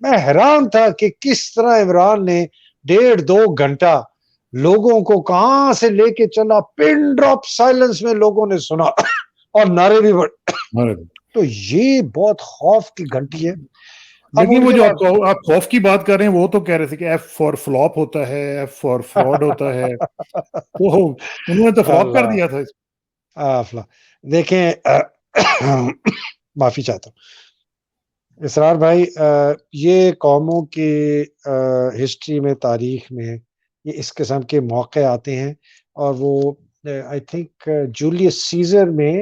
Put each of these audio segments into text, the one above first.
میں حیران تھا کہ کس طرح عمران نے 1.5-2 گھنٹہ لوگوں کو کہاں سے لے کے چلا, پن ڈراپ سائلنس میں لوگوں نے سنا اور نعرے بھی بڑھ. تو یہ بہت خوف کی گھنٹی ہے. لیکن وہ جو آپ خوف کی بات کر رہے ہیں وہ تو کہہ رہے تھے کہ ایف فار فلاپ ہوتا ہے, ایف فار فراڈ ہوتا ہے, تو انہوں نے تو فلاپ کر دیا تھا. دیکھیں معافی چاہتا ہوں اسرار بھائی, یہ قوموں کی ہسٹری میں, تاریخ میں یہ اس قسم کے موقع آتے ہیں, اور وہ آئی تھنک جولیس سیزر میں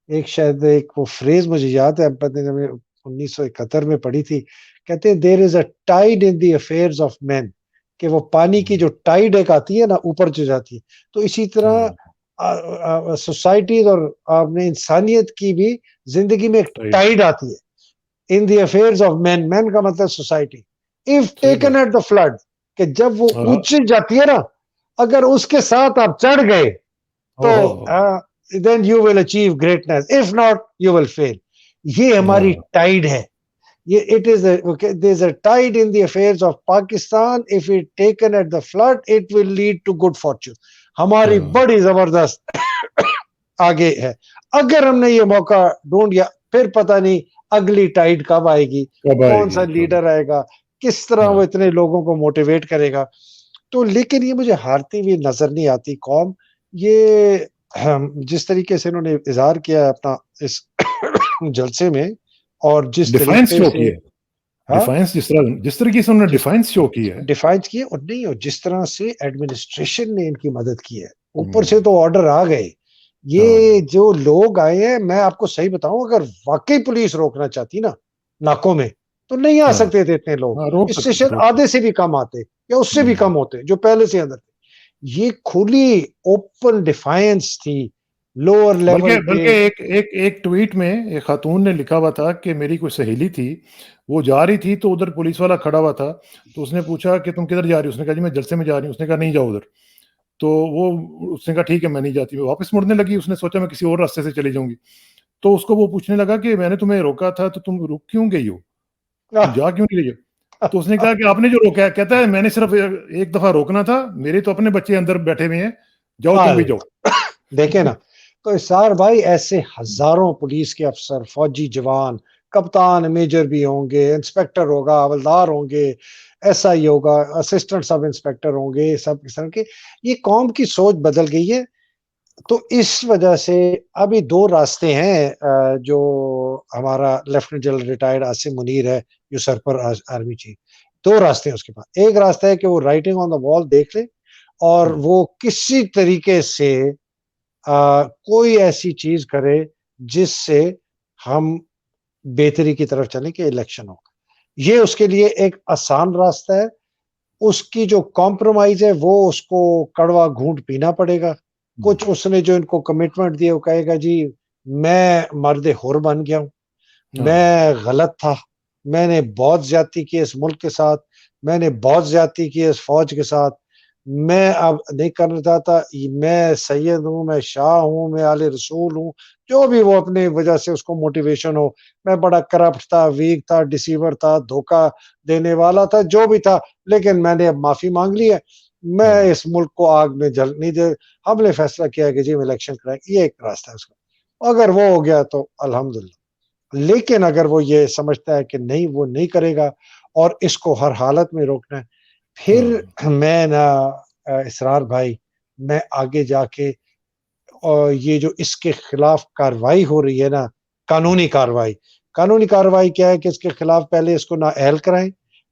ایک شاید ایک وہ فریز مجھے یاد ہے, 1971 میں پڑھی تھی, کہتے ہیں there is a tide in the affairs of men, کہ وہ پانی کی جو ٹائڈ ایک آتی ہے نا اوپر جو جاتی ہے, تو اسی طرح سوسائٹیز اور آپ نے انسانیت کی بھی زندگی میں ایک ٹائڈ آتی ہے ان دی افیئرز آف مین. مین کا مطلب society. If taken at the flood, کہ جب وہ اونچی جاتی ہے نا, اگر اس کے ساتھ آپ چڑھ گئے تو then you will achieve greatness, if not you will fail. یہ ہماری ٹائڈ ہے. یہ it is there's a tide in the affairs of Pakistan. If it taken at the flood, it will lead to good fortune. ہماری بڑی زبردست آگے ہے. اگر ہم نے یہ موقع ڈھونڈ لیا, پھر پتہ نہیں اگلی ٹائڈ کب آئے گی, کون سا لیڈر آئے گا, کس طرح وہ اتنے لوگوں کو موٹیویٹ کرے گا. تو لیکن یہ مجھے ہارتی ہوئی نظر نہیں آتی قوم. یہ جس طریقے سے انہوں نے اظہار کیا اپنا اس جلسے میں, اور جس طریقے سے جس طریقے سے انہوں نے ڈیفائنس شو کی ہے, ڈیفائنس کیے, اور نہیں, اور جس طرح سے ایڈمنسٹریشن نے ان کی مدد کی ہے, اوپر سے تو آرڈر آ گئے. یہ جو لوگ آئے ہیں, میں آپ کو صحیح بتاؤں, اگر واقعی پولیس روکنا چاہتی نا ناکوں میں, تو نہیں آ سکتے تھے اتنے لوگ. اسٹیشن آدھے سے بھی کم آتے, یا اس سے بھی کم ہوتے جو پہلے سے اندر تھے. یہ کھلی اوپن ڈیفائنس تھی لوور لیول. بلکہ ایک ٹویٹ میں ایک خاتون نے لکھا ہوا تھا کہ میری کوئی سہیلی تھی, وہ جا رہی تھی تو ادھر پولیس والا کھڑا ہوا تھا, تو اس نے پوچھا کہ تم کدھر جا رہی ہو, اس نے کہا جی میں جلسے میں جا رہی ہوں. اس نے کہا نہیں جاؤ ادھر, تو اس نے کہا ٹھیک ہے میں نہیں جاتی. وہ واپس مڑنے لگی, اس نے سوچا میں کسی اور راستے سے چلی جاؤں گی, تو اس کو وہ پوچھنے لگا کہ میں نے تمہیں روکا تھا تو تم رک کیوں گئی ہو, تم جا کیوں نہیں رہی ہو؟ تو اس نے کہا کہ آپ نے جو روکا ہے, کہتا ہے میں نے صرف ایک دفعہ روکنا تھا, میرے تو اپنے بچے اندر بیٹھے ہوئے ہیں, جاؤ تم بھی جاؤ. دیکھیں نا, تو اسرار بھائی ایسے ہزاروں پولیس کے افسر, فوجی جوان, کپتان, میجر بھی ہوں گے, انسپیکٹر ہوگا, حوالدار ہوں گے, ایس آئی ہوگا, اسسٹنٹ سب انسپیکٹر ہوں گے, سب اس طرح کے. یہ قوم کی سوچ بدل گئی ہے. تو اس وجہ سے ابھی 2 راستے ہیں, جو ہمارا lieutenant general retired Asim Munir ہے, یوسرپر آرمی چیف, 2 راستے ہیں اس کے پاس. ایک راستہ ہے کہ وہ رائٹنگ آن دا وال دیکھ لے, اور وہ کسی طریقے سے کوئی ایسی چیز کرے جس سے ہم بہتری کی طرف چلیں کہ الیکشن ہو. یہ اس کے لیے ایک آسان راستہ ہے. اس کی جو کمپرومائز ہے وہ اس کو کڑوا گھونٹ پینا پڑے گا. کچھ اس نے جو ان کو کمٹمنٹ دیا, وہ کہے گا جی میں مرد حر بن گیا ہوں, میں غلط تھا, میں نے بہت زیادتی کی اس ملک کے ساتھ, میں نے بہت زیادتی کی اس فوج کے ساتھ, میں اب نہیں کرنا چاہتا, میں سید ہوں, میں شاہ ہوں, میں آل رسول ہوں, جو بھی وہ اپنے وجہ سے اس کو موٹیویشن ہو. میں بڑا کرپٹ تھا, ویک تھا, ڈیسیور تھا, دھوکہ دینے والا تھا, جو بھی تھا, لیکن میں نے اب معافی مانگ لی ہے, میں اس ملک کو آگ میں جل نہیں دے. ہم نے فیصلہ کیا کہ جی ہم الیکشن کرائیں. یہ ایک راستہ ہے اس کا, اگر وہ ہو گیا تو الحمدللہ. لیکن اگر وہ یہ سمجھتا ہے کہ نہیں, وہ نہیں کرے گا اور اس کو ہر حالت میں روکنا ہے, پھر میں نا اسرار بھائی, میں آگے جا کے اور یہ جو اس کے خلاف کاروائی ہو رہی ہے نا, قانونی کاروائی کیا ہے کہ اس کے خلاف پہلے اس کو نااہل کرائیں,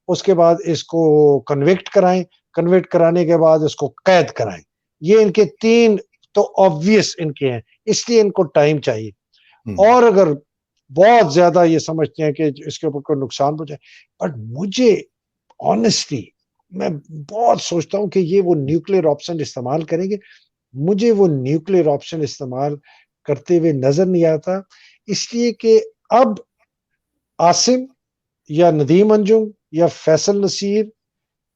اس کے بعد اس کو کنوکٹ کرائیں, کنوکٹ کرانے کے بعد اس کو قید کرائیں. یہ ان کے 3 تو آبویس ان کے ہیں, اس لیے ان کو ٹائم چاہیے. اور اگر بہت زیادہ یہ سمجھتے ہیں کہ اس کے اوپر کوئی نقصان پہنچائے, بٹ مجھے آنیسٹلی میں بہت سوچتا ہوں کہ یہ وہ نیوکلیر آپشن استعمال کریں گے. مجھے وہ نیوکلیر آپشن استعمال کرتے ہوئے نظر نہیں آتا, اس لیے کہ اب عاصم یا ندیم انجم یا فیصل نصیر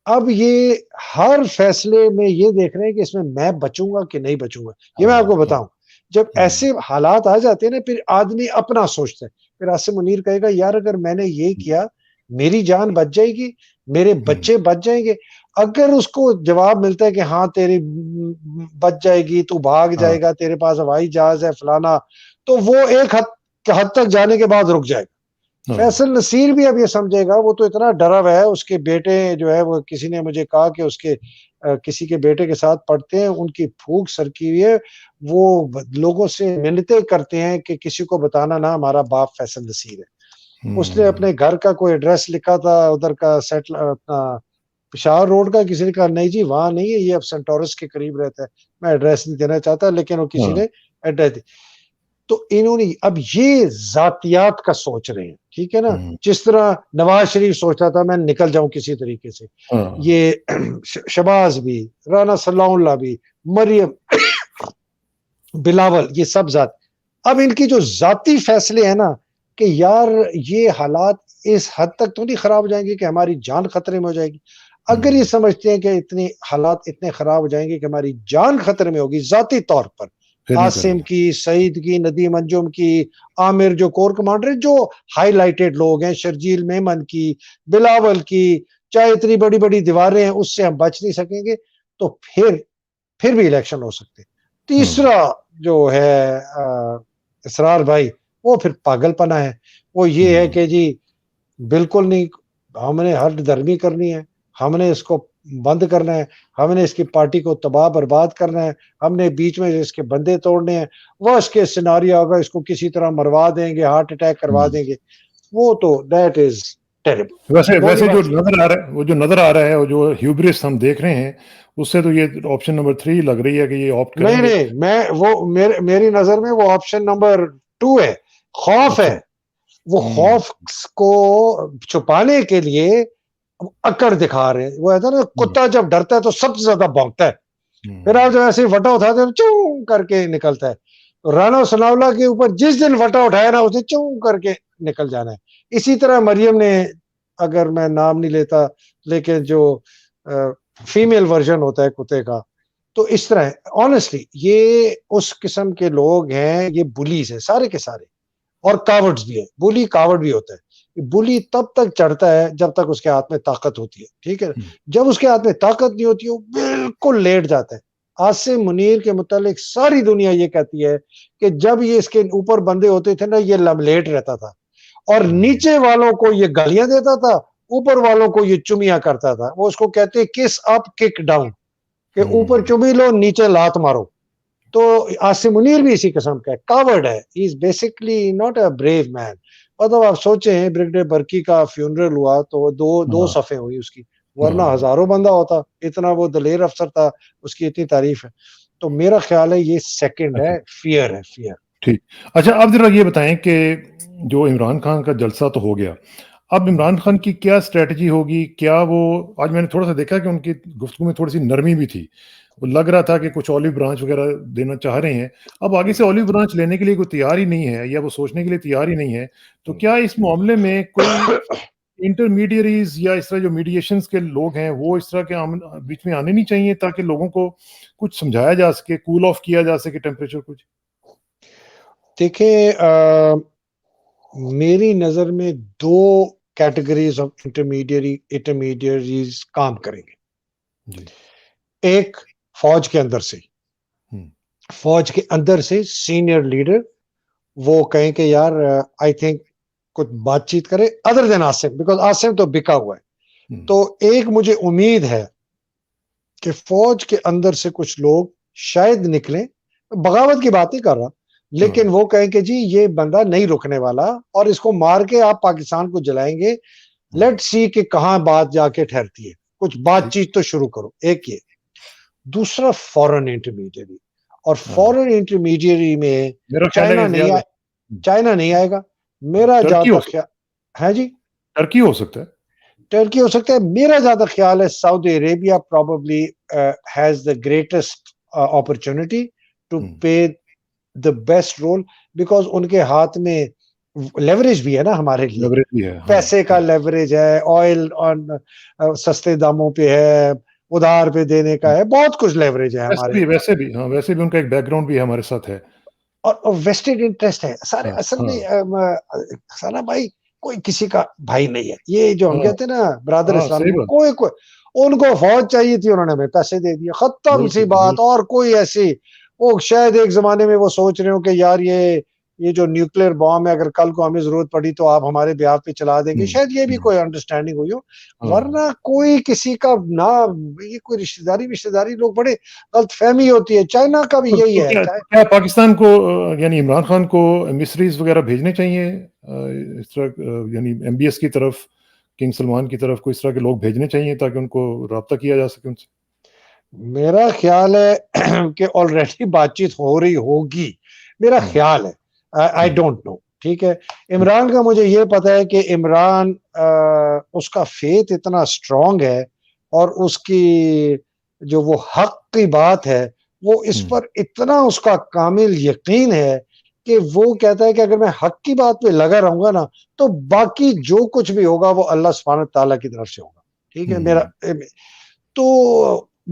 اب یہ ہر فیصلے میں یہ دیکھ رہے ہیں کہ اس میں بچوں گا کہ نہیں بچوں گا. یہ میں آپ کو بتاؤں, جب ایسے حالات آ جاتے ہیں نا, پھر آدمی اپنا سوچتا ہے. پھر عاصم منیر کہے گا یار اگر میں نے یہ کیا, میری جان بچ جائے گی, میرے بچے بچ جائیں گے. اگر اس کو جواب ملتا ہے کہ ہاں تیری بچ جائے گی, تو بھاگ جائے گا, تیرے پاس ہوائی جہاز ہے فلانا, تو وہ ایک حد تک جانے کے بعد رک جائے گا. فیصل نصیر بھی اب یہ سمجھے گا, وہ تو اتنا ڈرا ہوا ہے, اس کے بیٹے جو ہے وہ کسی نے مجھے کہا کہ اس کے کسی کے بیٹے کے ساتھ پڑھتے ہیں, ان کی پھوک سرکی ہوئی ہے, وہ لوگوں سے منتیں کرتے ہیں کہ کسی کو بتانا نہ ہمارا باپ فیصل نصیر ہے. اس نے اپنے گھر کا کوئی ایڈریس لکھا تھا ادھر کا سیٹل پشاور روڈ کا, کسی نے کہا نہیں جی وہاں نہیں ہے, یہ اب سینٹورس کے قریب رہتا ہے, میں ایڈریس نہیں دینا چاہتا, لیکن وہ کسی نے ایڈریس دی. تو انہوں نے اب یہ ذاتیات کا سوچ رہے ہیں, ٹھیک ہے نا, جس طرح نواز شریف سوچتا تھا میں نکل جاؤں کسی طریقے سے, یہ شباز بھی, رانا صلاح اللہ بھی, مریم, بلاول, یہ سب ذات. اب ان کی جو ذاتی فیصلے ہیں نا کہ یار یہ حالات اس حد تک تو نہیں خراب ہو جائیں گے کہ ہماری جان خطرے میں ہو جائے گی. اگر یہ سمجھتے ہیں کہ اتنے حالات اتنے خراب ہو جائیں گے کہ ہماری جان خطرے میں ہوگی ذاتی طور پر, عاصم کی, سعید کی, ندیم انجم کی, عامر جو کور کمانڈر ہیں, جو ہائی لائٹڈ لوگ ہیں, شرجیل میمن کی, بلاول کی, چاہے اتنی بڑی بڑی دیواریں ہیں اس سے ہم بچ نہیں سکیں گے, تو پھر بھی الیکشن ہو سکتے. تیسرا جو ہے اسرار بھائی, وہ پھر پاگل پنا ہے, وہ یہ ہے کہ جی بالکل نہیں, ہم نے ہر دھرمی کرنی ہے, ہم نے اس کو بند کرنا ہے, ہم نے اس کی پارٹی کو تباہ برباد کرنا ہے, ہم نے بیچ میں اس کے بندے توڑنے ہیں, وہ اس کے سیناریو ہوگا اس کو کسی طرح مروا دیں گے, ہارٹ اٹیک کروا دیں گے, وہ تو دیٹ از ٹیریبل. ویسے جو نظر آ رہا ہے, وہ جو نظر آ رہا ہے, وہ جو ہیوبرس ہم دیکھ رہے ہیں, اس سے تو یہ آپشن نمبر 3 لگ رہی ہے کہ یہ آپٹ کریں گے. نہیں, میں وہ میری نظر میں وہ آپشن نمبر 2 ہے, خوف ہے. وہ خوف کو چھپانے کے لیے اکڑ دکھا رہے ہیں. وہ ہے نا کتا جب ڈرتا ہے تو سب سے زیادہ بھونکتا ہے, پھر آپ جب ایسے وٹا اٹھاتے ہیں چوں کر کے نکلتا ہے. رانا ثناء اللہ کے اوپر جس دن وٹا اٹھایا نا, اسے چوں کر کے نکل جانا ہے. اسی طرح مریم نے, اگر میں نام نہیں لیتا لیکن جو فیمیل ورژن ہوتا ہے کتے کا, تو اس طرح آنیسٹلی یہ اس قسم کے لوگ ہیں, یہ بلیز ہیں سارے کے سارے, اور کاورڈز بھی ہے. بلی کاورڈ بھی ہوتا ہے. بلی تب تک چڑھتا ہے جب تک اس کے ہاتھ میں طاقت ہوتی ہے, ٹھیک ہے, جب اس کے ہاتھ میں طاقت نہیں ہوتی وہ بالکل لیٹ جاتا ہے. عاصم منیر کے متعلق ساری دنیا یہ کہتی ہے کہ جب یہ اس کے اوپر بندے ہوتے تھے نا, یہ لیٹ رہتا تھا, اور نیچے والوں کو یہ گالیاں دیتا تھا, اوپر والوں کو یہ چمیاں کرتا تھا. وہ اس کو کہتے ہیں کس اپ کک ڈاؤن, کہ اوپر چمی لو نیچے لات مارو. تو عاصم منیر بھی اسی قسم کا ہے, کاورڈ ہے. He is basically not a brave man. مطلب آپ سوچیں بریگیڈیئر برکی کا فیونرل ہوا تو دو صفیں ہوئی اس کی, ورنہ ہزاروں بندہ ہوتا, اتنا وہ دلیر افسر تھا, اس کی اتنی تعریف ہے. تو میرا خیال ہے یہ سیکنڈ ہے, فیئر ہے, فیئر. ٹھیک, اچھا آپ ذرا یہ بتائیں کہ جو عمران خان کا جلسہ تو ہو گیا, اب عمران خان کی کیا اسٹریٹجی ہوگی؟ کیا وہ, آج میں نے تھوڑا سا دیکھا کہ ان کی گفتگو میں تھوڑی سی نرمی بھی تھی, وہ لگ رہا تھا کہ کچھ اولیو برانچ وغیرہ دینا چاہ رہے ہیں. اب آگے سے اولیو برانچ لینے کے لیے کوئی تیار ہی نہیں ہے, یا وہ سوچنے کے لیے تیار ہی نہیں ہے, تو کیا اس معاملے میں کوئی انٹرمیڈیریز یا اس طرح جو میڈیشنز کے لوگ ہیں وہ اس طرح کے بیچ میں آنے نہیں چاہیے, تاکہ لوگوں کو کچھ سمجھایا جا سکے, کول آف کیا جا سکے ٹیمپریچر کچھ؟ دیکھیں, میری نظر میں 2 کیٹیگریز آف انٹرمیڈیریز کام کریں گے. ایک فوج کے اندر سے, فوج کے اندر سے سینئر لیڈر وہ کہیں کہ یار آئی تھنک کچھ بات چیت کرے other than Asim, because Asim تو بکا ہوا ہے. تو ایک مجھے امید ہے کہ فوج کے اندر سے کچھ لوگ شاید نکلیں, بغاوت کی بات نہیں کر رہا, لیکن وہ کہیں کہ جی یہ بندہ نہیں رکنے والا, اور اس کو مار کے آپ پاکستان کو جلائیں گے, لیٹ سی کہ کہاں بات جا کے ٹھہرتی ہے, کچھ بات چیت تو شروع کرو. ایک یہ. دوسرا فورن انٹرمیڈیری, اور فورن انٹرمیڈیری میں چائنا نہیں آئے گا میرا جہاں تک خیال ہے. جی ٹرکی ہو سکتا ہے, ٹرکی ہو سکتا ہے. میرا زیادہ خیال ہے سعودی Arabia probably has the greatest opportunity to play the best role, because ان کے ہاتھ میں لیوریج بھی ہے نا ہمارے لیے, پیسے کا لیوریج ہے, آئل سستے داموں پہ ہے, ادھار پہ دینے کا ہے, بہت کچھ لیوریج ہے ہمارے. ویسے بھی ان کا ایک بیک گراؤنڈ بھی ہمارے ساتھ ہے, اور ویسٹڈ انٹرسٹ ہے سارے. اصل میں سانا بھائی کوئی کسی کا بھائی نہیں ہے. یہ جو ہم ہاں کہتے ہیں نا برادر ہاں اسلام صحیح میں بات. کوئی ان کو فوج چاہیے تھی, انہوں نے ہمیں پیسے دے دیے, ختم سی بالکل بات. بالکل. اور کوئی ایسی وہ شاید ایک زمانے میں وہ سوچ رہے ہو کہ یار یہ جو نیوکلیر بام ہے اگر کل کو ہمیں ضرورت پڑی تو آپ ہمارے بیاہ پہ چلا دیں گے, شاید یہ بھی کوئی انڈرسٹینڈنگ ہوئی ہو. ورنہ کوئی کسی کا نہ یہ کوئی رشتہ داری لوگ بڑے غلط فہمی ہوتی ہے. چائنا کا بھی یہی ہے. کیا پاکستان کو یعنی عمران خان کو ایمبیسریز وغیرہ بھیجنے چاہیے اس طرح, یعنی ایم بی ایس کی طرف, کنگ سلمان کی طرف کوئی اس طرح کے لوگ بھیجنے چاہیے تاکہ ان کو رابطہ کیا جا سکے ان سے؟ میرا خیال ہے کہ آلریڈی بات چیت ہو رہی ہوگی, میرا خیال ہے. I don't know. ٹھیک ہے, عمران کا مجھے یہ پتا ہے کہ عمران اس کا فیتھ اتنا اسٹرانگ ہے اور اس کی جو وہ حق کی بات ہے وہ اس پر اتنا اس کا کامل یقین ہے کہ وہ کہتا ہے کہ اگر میں حق کی بات پہ لگا رہوں گا نا تو باقی جو کچھ بھی ہوگا وہ اللہ سبحانہ تعالیٰ کی طرف سے ہوگا. ٹھیک ہے,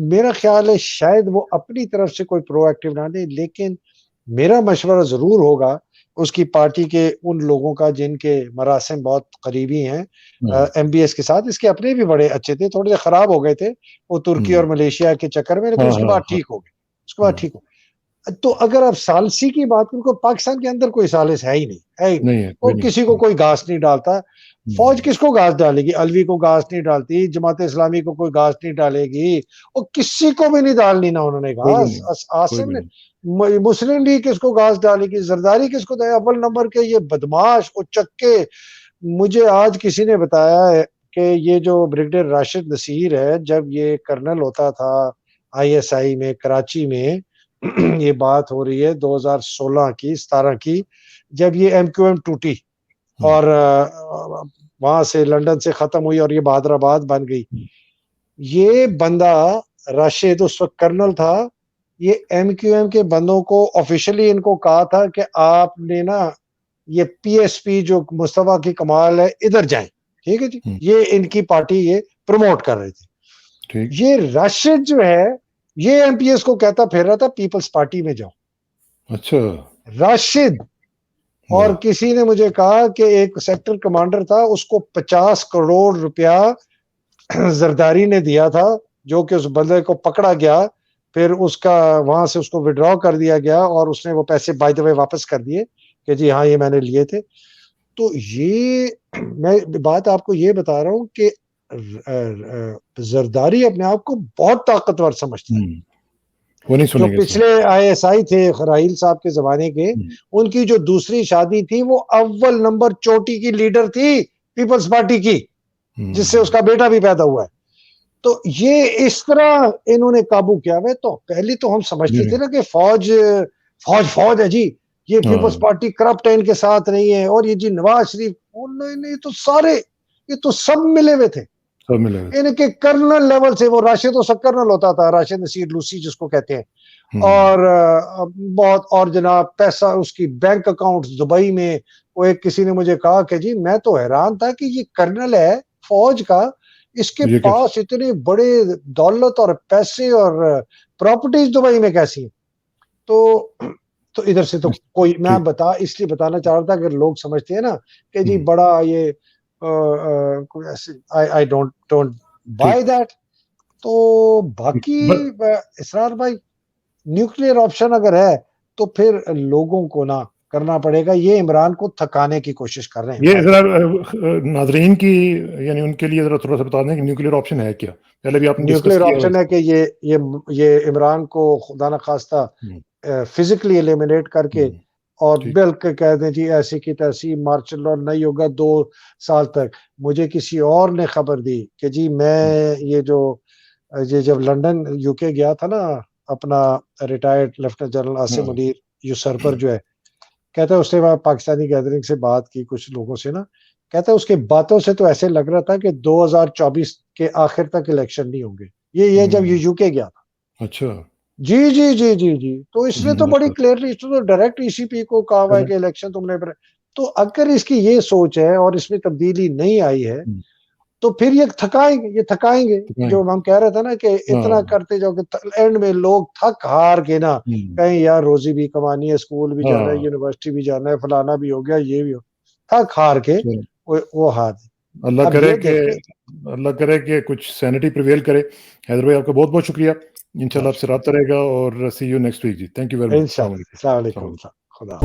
میرا خیال ہے شاید وہ اپنی طرف سے کوئی پرو ایکٹیو نہ دے, لیکن میرا مشورہ ضرور ہوگا اس کی پارٹی کے ان لوگوں کا جن کے مراسم بہت قریبی ہیں ایم بی ایس کے ساتھ. اس کے اپنے بھی بڑے اچھے تھے, تھوڑے سے خراب ہو گئے تھے وہ ترکی اور ملیشیا کے چکر میں, لیکن اس کے بعد ٹھیک ہو گئے. اس کے بعد ٹھیک ہو. تو اگر آپ ثالثی کی بات کریں تو پاکستان کے اندر کوئی ثالث ہے ہی نہیں, وہ کسی کو کوئی گھاس نہیں ڈالتا. فوج کس کو گھاس ڈالے گی؟ الوی کو گھاس نہیں ڈالتی, جماعت اسلامی کو کوئی گھاس نہیں ڈالے گی, اور کسی کو بھی نہیں ڈالنی نا انہوں نے گھاس. آصم نے مسلم لیگ کس کو گھاس ڈالے گی؟ زرداری کس کو دے؟ اول نمبر کے یہ بدماش اور چکے. مجھے آج کسی نے بتایا ہے کہ یہ جو بریگیڈیئر راشد نصیر ہے جب یہ کرنل ہوتا تھا آئی ایس آئی میں کراچی میں, یہ بات ہو رہی ہے 2016 کی 17 کی, جب یہ ایم کیو ایم ٹوٹی اور وہاں سے لنڈن سے ختم ہوئی اور یہ بہادر آباد بن گئی. یہ بندہ راشد اس وقت کرنل تھا, یہ ایم کیو ایم کے بندوں کو آفیشلی ان کو کہا تھا کہ آپ نے نا یہ پی ایس پی جو مصطفیٰ کی کمال ہے ادھر جائیں. ٹھیک ہے جی, یہ ان کی پارٹی یہ پروموٹ کر رہے تھے. یہ راشد جو ہے یہ ایم پی ایس کو کہتا پھر رہا تھا پیپلز پارٹی میں جاؤ. اچھا, راشد. اور کسی نے مجھے کہا کہ ایک سیکٹر کمانڈر تھا, اس کو 50 کروڑ روپیہ زرداری نے دیا تھا, جو کہ اس بندے کو پکڑا گیا, پھر اس کا وہاں سے اس کو وڈرا کر دیا گیا اور اس نے وہ پیسے بائی دا وے واپس کر دیے کہ جی ہاں یہ میں نے لیے تھے. تو یہ میں بات آپ کو یہ بتا رہا ہوں کہ زرداری اپنے آپ کو بہت طاقتور سمجھتا ہے. جو پچھلے آئی ایس آئی تھے راہیل صاحب کے زمانے کے, ان کی جو دوسری شادی تھی وہ اول نمبر چوٹی کی لیڈر تھی پیپلز پارٹی کی, جس سے اس کا بیٹا بھی پیدا ہوا ہے. تو یہ اس طرح انہوں نے قابو کیا ہوا ہے. تو پہلے تو ہم سمجھتے تھے نا کہ فوج ہے جی, یہ پیپلز پارٹی کرپٹ ہے, ان کے ساتھ نہیں ہے, اور یہ جی نواز شریف, نہیں تو سارے یہ تو سب ملے ہوئے تھے ان کے کرنل لیول سے. وہ راشد و کرنل ہوتا تھا, راشد نصیر لوسی جس کو کہتے ہیں, اور بہت, اور جناب پیسہ اس کی بینک اکاؤنٹ دبئی میں. وہ ایک کسی نے مجھے کہا کہ جی میں تو حیران تھا کہ یہ کرنل ہے فوج کا, اس کے پاس اتنے بڑے دولت اور پیسے اور پراپرٹیز دبئی میں کیسی ہیں. تو ادھر سے تو کوئی, میں اس لیے بتانا چاہ رہا تھا کہ لوگ سمجھتے ہیں نا کہ جی بڑا یہ I don't buy that. تو باقی اسرار بھائی نیوکلیئر آپشن اگر ہے تو پھر لوگوں کو نہ کرنا پڑے گا. یہ عمران کو تھکانے کی کوشش کر رہے ہیں. یہ ذرا ناظرین کی یعنی ان کے لیے ذرا تھوڑا سا بتا دیں کہ نیوکلیئر آپشن ہے کیا. پہلے بھی آپ نے نیوکلیئر آپشن ہے کہ یہ عمران کو خدا نخواستہ فزیکلی ایلیمنیٹ کر کے اور بلکہ کہہ دیں جی ایسی کی تیسی مارشل لا نہیں ہوگا 2 سال تک. مجھے کسی اور نے خبر دی کہ جی میں یہ جب لنڈن یو کے گیا تھا نا, اپنا retired lieutenant general Asim Munir usurper جو ہے, کہتا ہے اس نے پاکستانی گیدرنگ سے بات کی کچھ لوگوں سے نا, کہتا ہے اس کے باتوں سے تو ایسے لگ رہا تھا کہ 2024 کے آخر تک الیکشن نہیں ہوں گے. یہ جب یو کے گیا تھا. اچھا جی. تو اس نے تو بڑی کلیئرلی تو ڈائریکٹ ای سی پی کو کہا ہوا ہے کہ الیکشن تم نے. تو اگر اس کی یہ سوچ ہے اور اس میں تبدیلی نہیں آئی ہے تو پھر یہ تھکائیں گے. جو ہم کہہ رہے تھے نا کہ اتنا کرتے جاؤ کہ اینڈ میں لوگ تھک ہار کے نا کہیں یار روزی بھی کمانی ہے, اسکول بھی جانا ہے, یونیورسٹی بھی جانا ہے, فلانا بھی ہو گیا, یہ بھی ہو, تھک ہار کے وہ ہاتھ اللہ اب کرے یہ کہ دیکھیں اللہ کرے کہ کچھ سینٹی پریویل کرے. حیدر بھائی آپ کا بہت بہت شکریہ. انشاءاللہ آپ سے رابطہ رہے گا اور سی یو نیکسٹ ویک جی. Thank you very much. انشاءاللہ. السلام علیکم. خدا.